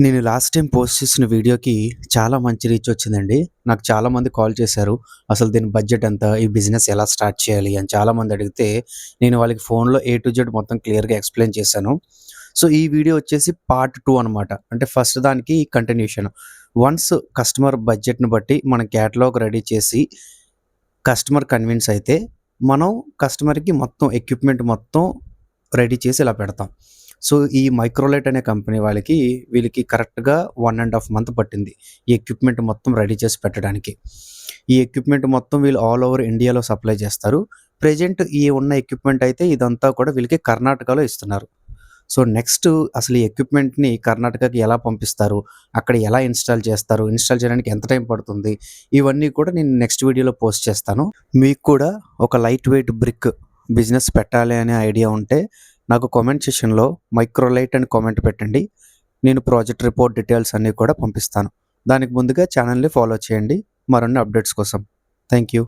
నేను last time post చేసిన వీడియోకి చాలా మంచి రీచ్ వచ్చిందండి. నాకు చాలామంది కాల్ చేశారు. అసలు దీని బడ్జెట్ ఎంత? ఈ బిజినెస్ ఎలా స్టార్ట్ చేయాలి? అని చాలామంది అడిగితే, నేను వాళ్ళకి ఫోన్‌లో ఏ టు జెడ్ మొత్తం క్లియర్‌గా ఎక్స్‌ప్లెయిన్ చేశాను. సో, ఈ వీడియో వచ్చేసి పార్ట్ 2 అనమాట. అంటే ఫస్ట్ దానికి కంటిన్యూషన్. వన్స్ కస్టమర్ బడ్జెట్‌ని బట్టి మనం క్యాటలాగ్ రెడీ చేసి, కస్టమర్ కన్విన్స్ అయితే, మనం కస్టమర్‌కి మొత్తం ఎక్విప్‌మెంట్ మొత్తం రెడీ చేసి ఇలా పెడతాం. సో, ఈ మైక్రోలైట్ అనే కంపెనీ వీళ్ళకి కరెక్ట్‌గా 1 ½ మంత్ పట్టింది. ఈ ఎక్విప్‌మెంట్ మొత్తం రెడీ చేసి పెట్టడానికి. ఈ ఎక్విప్‌మెంట్ మొత్తం వీళ్ళు ఆల్ ఓవర్ ఇండియాలో సప్లై చేస్తారు. ప్రెజెంట్ ఈ ఉన్న ఎక్విప్‌మెంట్ అయితే ఇదంతా కూడా వీళ్ళకి కర్ణాటకలో ఇస్తున్నారు. సో, నెక్స్ట్ అసలు ఈ ఎక్విప్‌మెంట్‌ని కర్ణాటకకి ఎలా పంపిస్తారు? అక్కడ ఎలా ఇన్‌స్టాల్ చేస్తారు? ఇన్‌స్టాల్ చేయడానికి ఎంత టైం పడుతుంది? ఇవన్నీ కూడా నేను నెక్స్ట్ వీడియోలో పోస్ట్ చేస్తాను. మీకు కూడా ఒక లైట్ వెయిట్ బ్రిక్ బిజినెస్ పెట్టాలి అనే ఐడియా ఉంటే నాకు కామెంట్ సెక్షన్‌లో మైక్రోలైట్ అని కామెంట్ పెట్టండి. నేను ప్రాజెక్ట్ రిపోర్ట్ డీటెయిల్స్ అన్నీ కూడా పంపిస్తాను. దానికి ముందుగా ఛానెల్‌ని ఫాలో చేయండి మరిన్ని అప్డేట్స్ కోసం. Thank you.